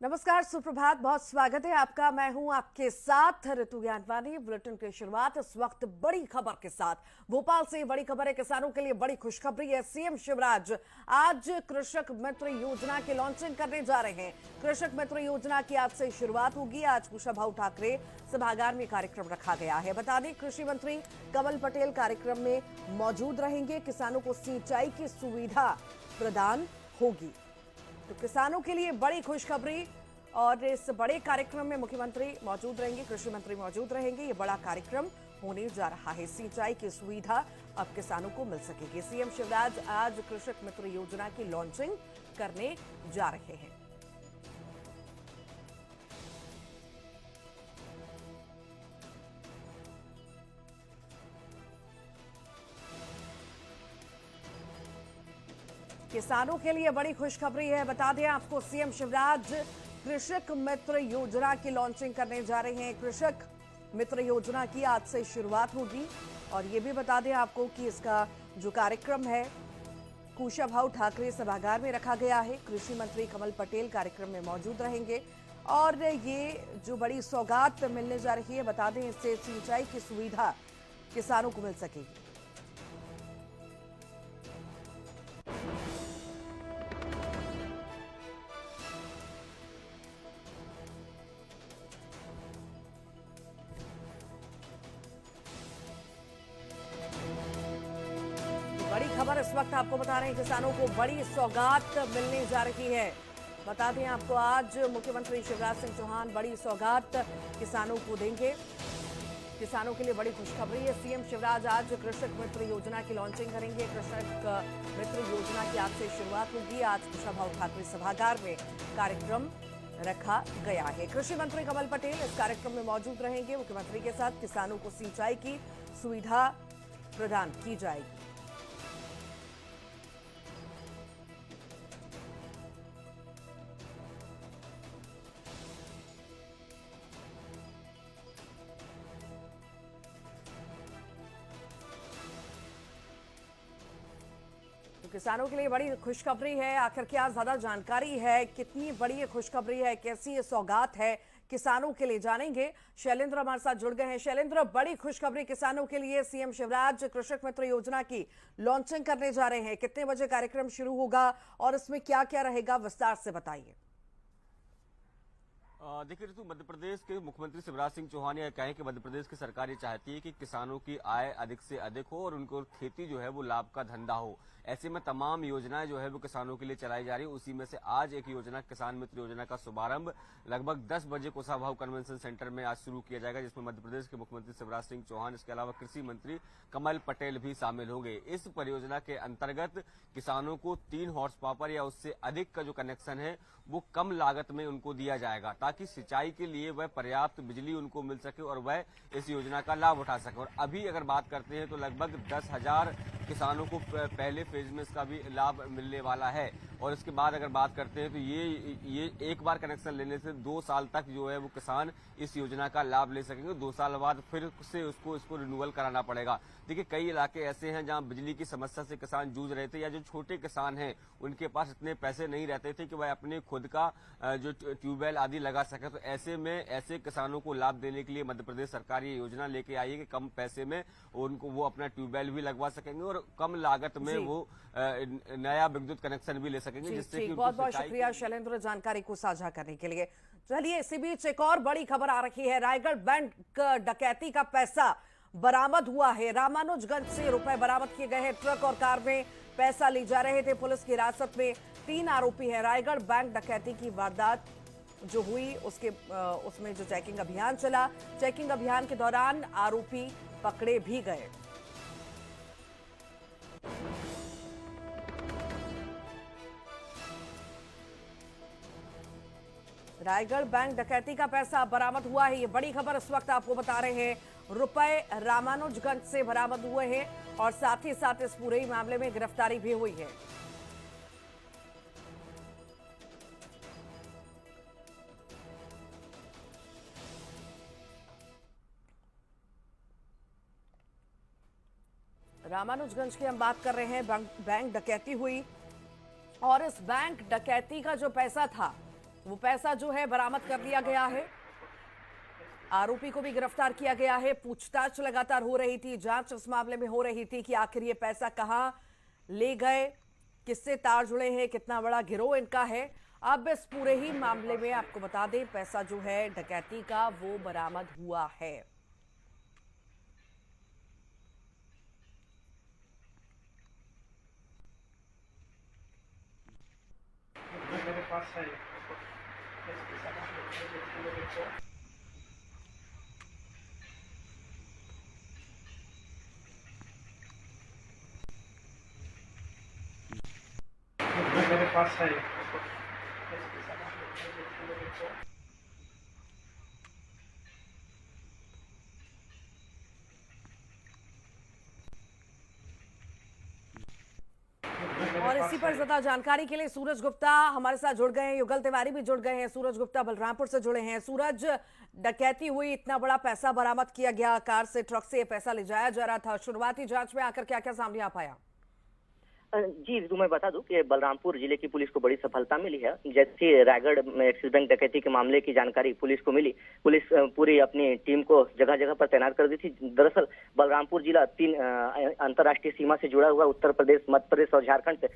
नमस्कार, सुप्रभात। बहुत स्वागत है आपका। मैं हूं आपके साथ ऋतु ज्ञानवानी। बुलेटिन की शुरुआत इस वक्त बड़ी खबर के साथ। भोपाल से बड़ी खबर है, किसानों के लिए बड़ी खुशखबरी है। सीएम शिवराज आज कृषक मित्र योजना की लॉन्चिंग करने जा रहे हैं। कृषक मित्र योजना की आज से शुरुआत होगी। आज कुशाभाऊ ठाकरे सभागार में कार्यक्रम रखा गया है। बता दें, कृषि मंत्री कमल पटेल कार्यक्रम में मौजूद रहेंगे। किसानों को सिंचाई की सुविधा प्रदान होगी, तो किसानों के लिए बड़ी खुशखबरी। और इस बड़े कार्यक्रम में मुख्यमंत्री मौजूद रहेंगे, कृषि मंत्री मौजूद रहेंगे। ये बड़ा कार्यक्रम होने जा रहा है। सिंचाई की सुविधा अब किसानों को मिल सकेगी। सीएम शिवराज आज कृषक मित्र योजना की लॉन्चिंग करने जा रहे हैं। किसानों के लिए बड़ी खुशखबरी है। बता दें आपको, सीएम शिवराज कृषक मित्र योजना की लॉन्चिंग करने जा रहे हैं। कृषक मित्र योजना की आज से शुरुआत होगी। और ये भी बता दें आपको कि इसका जो कार्यक्रम है कुशाभाऊ ठाकरे सभागार में रखा गया है। कृषि मंत्री कमल पटेल कार्यक्रम में मौजूद रहेंगे। और ये जो बड़ी सौगात मिलने जा रही है, बता दें, इससे सिंचाई की सुविधा किसानों को मिल सकेगी। बड़ी खबर इस वक्त आपको बता रहे हैं, किसानों को बड़ी सौगात मिलने जा रही है। बता दें आपको, आज मुख्यमंत्री शिवराज सिंह चौहान बड़ी सौगात किसानों को देंगे। किसानों के लिए बड़ी खुशखबरी है। सीएम शिवराज आज कृषक मित्र योजना की लॉन्चिंग करेंगे। कृषक मित्र योजना की आज से शुरुआत होगी। आज कुशाभाऊ ठाकरे सभागार में कार्यक्रम रखा गया है। कृषि मंत्री कमल पटेल इस कार्यक्रम में मौजूद रहेंगे। मुख्यमंत्री के साथ किसानों को सिंचाई की सुविधा प्रदान की जाएगी। तो किसानों के लिए बड़ी खुशखबरी है। आखिर क्या ज्यादा जानकारी है, कितनी बड़ी ये खुशखबरी है, कैसी ये सौगात है किसानों के लिए, जानेंगे। शैलेंद्र हमारे साथ जुड़ गए हैं। शैलेंद्र, बड़ी खुशखबरी किसानों के लिए। सीएम शिवराज कृषक मित्र योजना की लॉन्चिंग करने जा रहे हैं। कितने बजे कार्यक्रम शुरू होगा और इसमें क्या क्या रहेगा, विस्तार से बताइए। देखिए ऋतु, मध्य प्रदेश के मुख्यमंत्री शिवराज सिंह चौहान ये कहें कि मध्य प्रदेश की सरकार ये चाहती है कि किसानों की आय अधिक से अधिक हो और उनको खेती जो है वो लाभ का धंधा हो। ऐसे में तमाम योजनाएं जो है वो किसानों के लिए चलाई जा रही है। उसी में से आज एक योजना, किसान मित्र योजना का शुभारंभ लगभग 10 बजे कुशाभाऊ कन्वेंशन सेंटर में आज शुरू किया जाएगा, जिसमें मध्य प्रदेश के मुख्यमंत्री शिवराज सिंह चौहान, इसके अलावा कृषि मंत्री कमल पटेल भी शामिल होंगे। इस परियोजना के अंतर्गत किसानों को 3 हॉर्स पावर या उससे अधिक का जो कनेक्शन है वो कम लागत में उनको दिया जाएगा, ताकि सिंचाई के लिए वह पर्याप्त बिजली उनको मिल सके और वह इस योजना का लाभ उठा सके। और अभी अगर बात करते हैं तो लगभग 10,000 किसानों को पहले फेज में इसका भी लाभ मिलने वाला है। और इसके बाद अगर बात करते हैं तो ये एक बार कनेक्शन लेने से 2 साल तक जो है वो किसान इस योजना का लाभ ले सकेंगे। 2 साल बाद फिर से इसको रिन्यूअल कराना पड़ेगा। देखिए, कई इलाके ऐसे हैं जहां बिजली की समस्या से किसान जूझ रहे थे, या जो छोटे किसान हैं उनके पास इतने पैसे नहीं रहते थे कि वह अपने खुद का जो ट्यूबवेल आदि लगा सके। तो ऐसे में ऐसे किसानों को लाभ देने के लिए मध्य प्रदेश सरकार ये योजना लेके आई है कि कम पैसे में उनको वो अपना ट्यूबवेल भी लगवा सकेंगे और कम लागत में वो नया विद्युत कनेक्शन भी ले सकेंगे, जिससे कि बहुत बहुत शुक्रिया शैलेंद्र जानकारी को साझा करने के लिए। चलिए, इसी बीच एक और बड़ी खबर आ रही है। रायगढ़ बैंक डकैती का पैसा बरामद हुआ है। रामानुजगंज से रुपए बरामद किए गए हैं। ट्रक और कार में पैसा ले जा रहे थे। पुलिस की हिरासत में 3 आरोपी हैं। रायगढ़ बैंक डकैती की वारदात जो हुई उसमें जो चेकिंग अभियान चला, चेकिंग अभियान के दौरान आरोपी पकड़े भी गए। रायगढ़ बैंक डकैती का पैसा बरामद हुआ है। ये बड़ी खबर इस वक्त आपको बता रहे हैं। रुपए रामानुजगंज से बरामद हुए हैं और साथ ही साथ इस पूरे मामले में गिरफ्तारी भी हुई है। रामानुजगंज की हम बात कर रहे हैं। बैंक डकैती हुई और इस बैंक डकैती का जो पैसा था वो पैसा जो है बरामद कर लिया गया है। आरोपी को भी गिरफ्तार किया गया है। पूछताछ लगातार हो रही थी, जांच इस मामले में हो रही थी कि आखिर ये पैसा कहां ले गए, किससे तार जुड़े हैं, कितना बड़ा गिरोह इनका है। अब इस पूरे ही मामले में आपको बता दें, पैसा जो है डकैती का वो बरामद हुआ है। मेरे पास है। मेरे पास है। और इसी पर ज्यादा जानकारी के लिए सूरज गुप्ता हमारे साथ जुड़ गए हैं, युगल तिवारी भी जुड़ गए हैं। सूरज गुप्ता बलरामपुर से जुड़े हैं। सूरज, डकैती हुई, इतना बड़ा पैसा बरामद किया गया, कार से ट्रक से ये पैसा ले जाया जा रहा था, शुरुआती जांच में आकर क्या क्या सामने आ पाया? जी रितु, मैं बता दूं कि बलरामपुर जिले की पुलिस को बड़ी सफलता मिली है। जैसे रायगढ़ में एक्सिस बैंक डकैती के मामले की जानकारी पुलिस को मिली, पुलिस पूरी अपनी टीम को जगह जगह पर तैनात कर दी थी। दरअसल बलरामपुर जिला 3 अंतर्राष्ट्रीय सीमा से जुड़ा हुआ, उत्तर प्रदेश, मध्य प्रदेश और झारखंड से।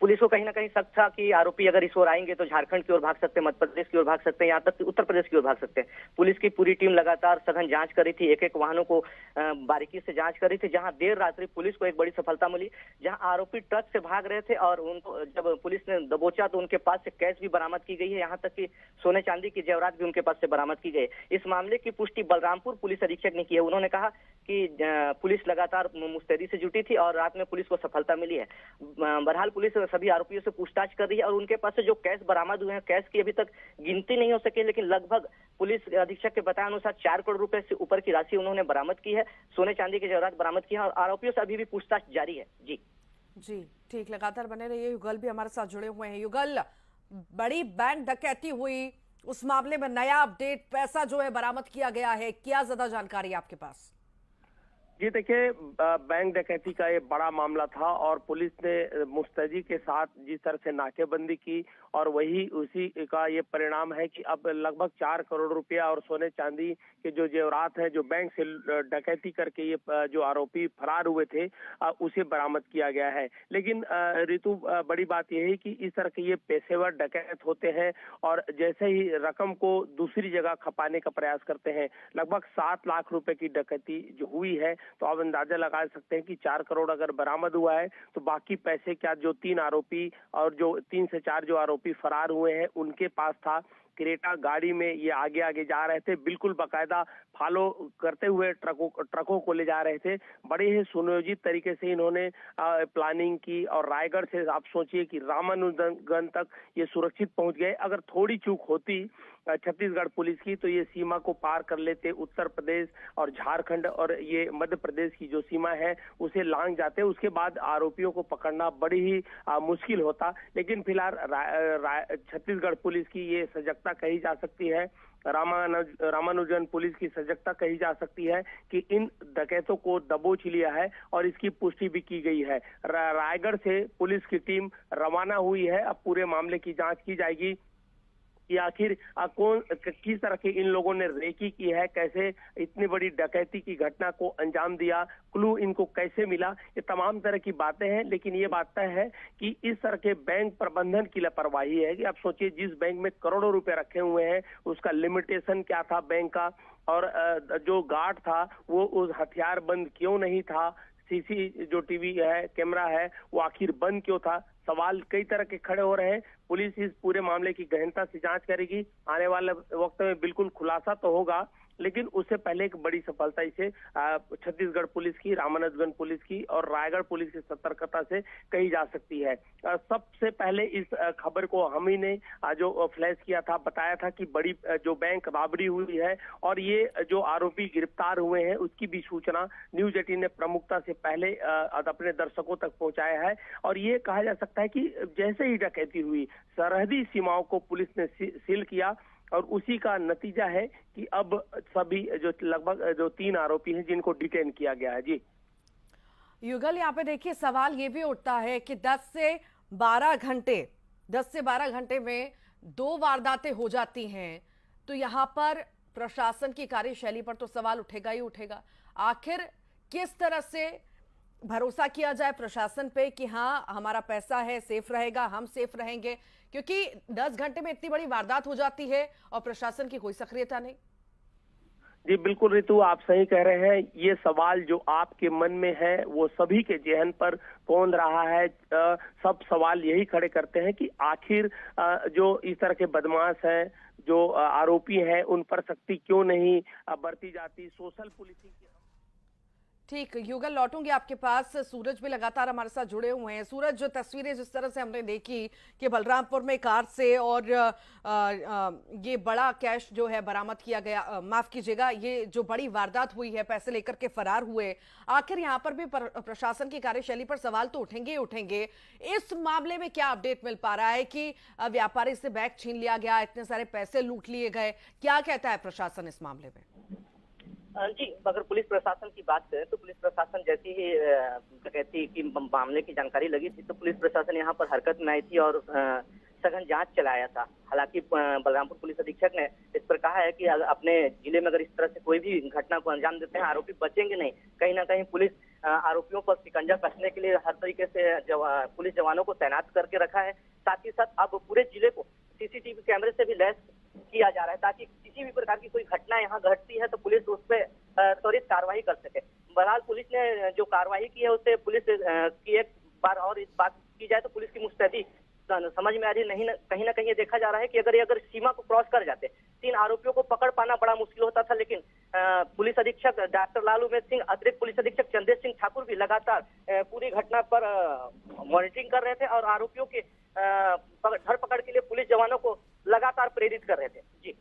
पुलिस को कहीं ना कहीं शक था कि आरोपी अगर इस ओर आएंगे तो झारखंड की ओर भाग सकते हैं, मध्य प्रदेश की ओर भाग सकते हैं, यहाँ तक कि उत्तर प्रदेश की ओर भाग सकते हैं। पुलिस की पूरी टीम लगातार सघन जांच कर रही थी, एक एक वाहनों को बारीकी से जांच कर रही थी। जहां देर रात्रि पुलिस को एक बड़ी सफलता मिली, जहां आरोपी ट्रक से भाग रहे थे और उनको जब पुलिस ने दबोचा तो उनके पास से कैश भी बरामद की गई है, यहाँ तक कि सोने चांदी की जेवरात भी उनके पास से बरामद की गई। इस मामले की पुष्टि बलरामपुर पुलिस अधीक्षक ने की है। उन्होंने कहा कि पुलिस लगातार मुस्तैदी से जुटी थी और रात में पुलिस को सफलता मिली है। बहरहाल पुलिस सभी आरोपियों से पूछताछ कर रही है और उनके पास से जो कैश बरामद हुए हैं, कैश की अभी तक गिनती नहीं हो सकी, लेकिन लगभग पुलिस अधीक्षक के बताए अनुसार 4 करोड़ रुपए से ऊपर की राशि उन्होंने बरामद की है। सोने चांदी के जेवरात बरामद किए हैं और आरोपियों से अभी भी पूछताछ जारी है। जी ठीक, लगातार बने रहिए। युगल भी हमारे साथ जुड़े हुए हैं। युगल, बड़ी बैंक डकैती हुई, उस मामले में नया अपडेट, पैसा जो है बरामद किया गया है, क्या ज्यादा जानकारी है आपके पास? जी देखिए, बैंक डकैती का ये बड़ा मामला था और पुलिस ने मुस्तैदी के साथ जिस तरह से नाकेबंदी की और वही उसी का ये परिणाम है कि अब लगभग 4 करोड़ रुपया और सोने चांदी के जो जेवरात हैं, जो बैंक से डकैती करके ये जो आरोपी फरार हुए थे, उसे बरामद किया गया है। लेकिन रितु, बड़ी बात यह है कि इस तरह के ये पेशेवर डकैत होते हैं और जैसे ही रकम को दूसरी जगह खपाने का प्रयास करते हैं। लगभग 7 लाख रुपए की डकैती जो हुई है, तो आप अंदाजा लगा सकते हैं कि 4 करोड़ अगर बरामद हुआ है तो बाकी पैसे क्या जो 3 आरोपी और जो 3 से 4 जो आरोपी फरार हुए हैं उनके पास था। क्रेटा गाड़ी में ये आगे आगे जा रहे थे, बिल्कुल बाकायदा फॉलो करते हुए ट्रकों को ले जा रहे थे। बड़े ही सुनियोजित तरीके से इन्होंने प्लानिंग की और रायगढ़ से आप सोचिए कि रामानुजगंज तक ये सुरक्षित पहुंच गए। अगर थोड़ी चूक होती छत्तीसगढ़ पुलिस की तो ये सीमा को पार कर लेते, उत्तर प्रदेश और झारखंड और ये मध्य प्रदेश की जो सीमा है उसे लांघ जाते। उसके बाद आरोपियों को पकड़ना बड़ी ही मुश्किल होता। लेकिन फिलहाल छत्तीसगढ़ पुलिस की ये सजगता कही जा सकती है, रामानुजन पुलिस की सजगता कही जा सकती है कि इन डकैतों को दबोच लिया है और इसकी पुष्टि भी की गई है। रायगढ़ से पुलिस की टीम रवाना हुई है। अब पूरे मामले की जांच की जाएगी कि आखिर कौन किस तरह के इन लोगों ने रेकी की है, कैसे इतनी बड़ी डकैती की घटना को अंजाम दिया, क्लू इनको कैसे मिला, ये तमाम तरह की बातें हैं। लेकिन ये बात तय है कि इस तरह के बैंक प्रबंधन की लापरवाही है कि आप सोचिए जिस बैंक में करोड़ों रुपए रखे हुए हैं उसका लिमिटेशन क्या था बैंक का, और जो गार्ड था वो उस हथियार बंद क्यों नहीं था, सीसी जो टीवी है, कैमरा है, वो आखिर बंद क्यों था। सवाल कई तरह के खड़े हो रहे हैं। पुलिस इस पूरे मामले की गहनता से जांच करेगी। आने वाले वक्त में बिल्कुल खुलासा तो होगा, लेकिन उससे पहले एक बड़ी सफलता इसे छत्तीसगढ़ पुलिस की, रामानुजगंज पुलिस की और रायगढ़ पुलिस की सतर्कता से कही जा सकती है। सबसे पहले इस खबर को हम ही ने जो फ्लैश किया था, बताया था कि बड़ी जो बैंक राबड़ी हुई है और ये जो आरोपी गिरफ्तार हुए हैं उसकी भी सूचना न्यूज 18 ने प्रमुखता से पहले अपने दर्शकों तक पहुंचाया है। और ये कहा जा सकता है कि जैसे ही डकैती हुई सरहदी सीमाओं को पुलिस ने सील किया और उसी का नतीजा है कि अब सभी जो लगभग जो 3 आरोपी हैं जिनको डिटेन किया गया है। जी युगल, यहाँ पे देखिए सवाल ये भी उठता है कि 10 से 12 घंटे में दो वारदातें हो जाती हैं तो यहां पर प्रशासन की कार्यशैली पर तो सवाल उठेगा ही उठेगा। आखिर किस तरह से भरोसा किया जाए प्रशासन पे कि हाँ हमारा पैसा है, सेफ रहेगा, हम सेफ रहेंगे, क्योंकि 10 घंटे में इतनी बड़ी वारदात हो जाती है और प्रशासन की कोई सक्रियता नहीं। जी बिल्कुल रितु, आप सही कह रहे हैं। ये सवाल जो आपके मन में है वो सभी के जेहन पर कौन रहा है। सब सवाल यही खड़े करते हैं कि आखिर जो इस तरह के बदमाश हैं, जो आरोपी हैं, उन पर सख्ती क्यों नहीं बरती जाती। सोशल पुलिसिंग की ठीक, युगल लौटूंगी आपके पास। सूरज भी लगातार हमारे साथ जुड़े हुए हैं। सूरज, जो तस्वीरें जिस तरह से हमने देखी कि बलरामपुर में कार से और ये बड़ा कैश जो है बरामद किया गया, माफ कीजिएगा, ये जो बड़ी वारदात हुई है, पैसे लेकर के फरार हुए, आखिर यहाँ पर भी प्रशासन की कार्यशैली पर सवाल तो उठेंगे ही उठेंगे। इस मामले में क्या अपडेट मिल पा रहा है कि व्यापारी से बैग छीन लिया गया, इतने सारे पैसे लूट लिए गए, क्या कहता है प्रशासन इस मामले में? जी, अगर पुलिस प्रशासन की बात करें तो पुलिस प्रशासन जैसी ही डकैती की मामले की जानकारी लगी थी तो पुलिस प्रशासन यहाँ पर हरकत में आई थी और सघन जांच चलाया था। हालांकि बलरामपुर पुलिस अधीक्षक ने इस पर कहा है कि अपने जिले में अगर इस तरह से कोई भी घटना को अंजाम देते हैं, आरोपी बचेंगे नहीं। कहीं ना कहीं पुलिस आरोपियों पर शिकंजा कसने के लिए हर तरीके से पुलिस जवानों को तैनात करके रखा है। साथ ही साथ अब पूरे जिले को सीसीटीवी कैमरे से भी लैस किया जा रहा है ताकि किसी भी प्रकार की कोई घटना यहाँ घटती है तो पुलिस उस पर त्वरित कार्रवाई कर सके। बहरहाल पुलिस ने जो कार्रवाई की है उससे पुलिस की एक बार और इस बात की जाए तो पुलिस की मुस्तैदी समझ में आ रही है। कहीं ना कहीं ये देखा जा रहा है कि अगर सीमा को क्रॉस कर जाते, 3 आरोपियों को पकड़ पाना बड़ा मुश्किल होता था, लेकिन पुलिस अधीक्षक डॉक्टर लालू में सिंह, अतिरिक्त पुलिस अधीक्षक चंदेश सिंह ठाकुर भी लगातार पूरी घटना पर मॉनिटरिंग कर रहे थे और आरोपियों के धरपकड़ के लिए पुलिस जवानों को लगातार प्रेरित कर रहे थे। जी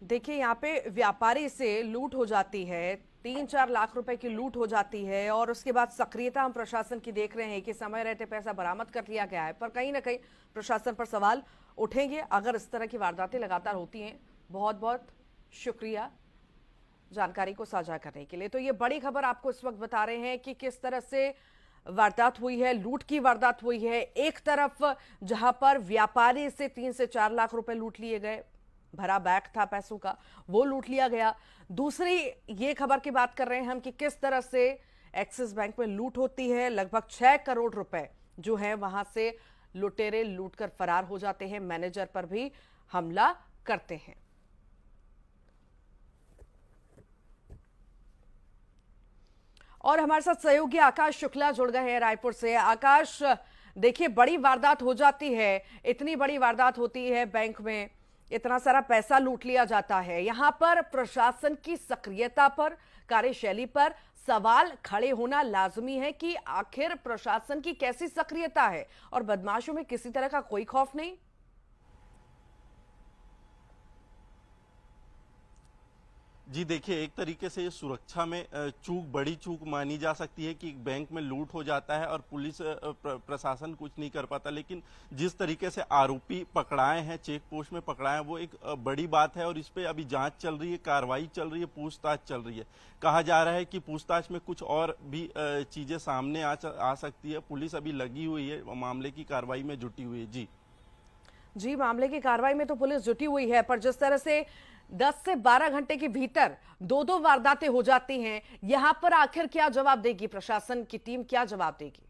देखिए, यहाँ पे व्यापारी से लूट हो जाती है, 3-4 लाख रुपए की लूट हो जाती है और उसके बाद सक्रियता हम प्रशासन की देख रहे हैं कि समय रहते पैसा बरामद कर लिया गया है, पर कहीं ना कहीं प्रशासन पर सवाल उठेंगे अगर इस तरह की वारदातें लगातार होती हैं। बहुत बहुत शुक्रिया जानकारी को साझा करने के लिए। तो ये बड़ी खबर आपको इस वक्त बता रहे हैं कि किस तरह से वारदात हुई है, लूट की वारदात हुई है। एक तरफ जहां पर व्यापारी से 3 से 4 लाख रुपए लूट लिए गए, भरा बैग था पैसों का, वो लूट लिया गया। दूसरी ये खबर की बात कर रहे हैं हम कि किस तरह से एक्सिस बैंक में लूट होती है। लगभग 6 करोड़ रुपए जो है वहां से लुटेरे लूट कर फरार हो जाते हैं, मैनेजर पर भी हमला करते हैं। और हमारे साथ सहयोगी आकाश शुक्ला जुड़ गए हैं रायपुर से। आकाश, देखिए, बड़ी वारदात हो जाती है, इतनी बड़ी वारदात होती है, बैंक में इतना सारा पैसा लूट लिया जाता है, यहां पर प्रशासन की सक्रियता पर, कार्यशैली पर सवाल खड़े होना लाजमी है कि आखिर प्रशासन की कैसी सक्रियता है और बदमाशों में किसी तरह का कोई खौफ नहीं। जी देखिए, एक तरीके से ये सुरक्षा में बड़ी चूक मानी जा सकती है कि बैंक में लूट हो जाता है और पुलिस प्रशासन कुछ नहीं कर पाता, लेकिन जिस तरीके से आरोपी पकड़ाए हैं, चेक पोस्ट में पकड़ाए हैं, वो एक बड़ी बात है और इस पे अभी जांच चल रही है, कार्रवाई चल रही है, पूछताछ चल रही है। कहा जा रहा है कि पूछताछ में कुछ और भी चीजें सामने आ सकती है। पुलिस अभी लगी हुई है, मामले की कार्रवाई में जुटी हुई है। जी, मामले की कार्रवाई में तो पुलिस जुटी हुई है, पर जिस तरह से 10 से 12 घंटे के भीतर 2-2 वारदातें हो जाती हैं, यहां पर आखिर क्या जवाब देगी प्रशासन की टीम, क्या जवाब देगी?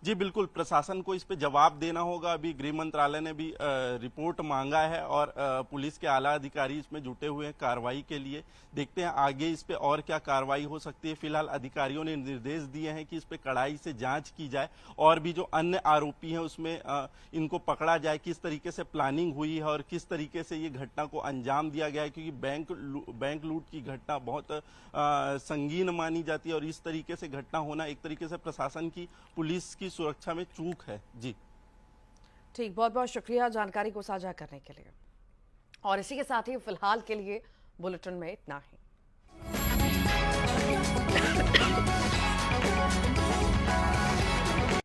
जी बिल्कुल, प्रशासन को इस पे जवाब देना होगा। अभी गृह मंत्रालय ने भी रिपोर्ट मांगा है और पुलिस के आला अधिकारी इसमें जुटे हुए हैं कार्रवाई के लिए। देखते हैं आगे इस पे और क्या कार्रवाई हो सकती है। फिलहाल अधिकारियों ने निर्देश दिए हैं कि इस पे कड़ाई से जांच की जाए और भी जो अन्य आरोपी हैं उसमें इनको पकड़ा जाए, किस तरीके से प्लानिंग हुई है और किस तरीके से ये घटना को अंजाम दिया गया है, क्योंकि बैंक लूट की घटना बहुत संगीन मानी जाती है और इस तरीके से घटना होना एक तरीके से प्रशासन की, पुलिस की सुरक्षा में चूक है। जी ठीक, बहुत बहुत शुक्रिया जानकारी को साझा करने के लिए। और इसी के साथ ही फिलहाल के लिए बुलेटिन में इतना ही।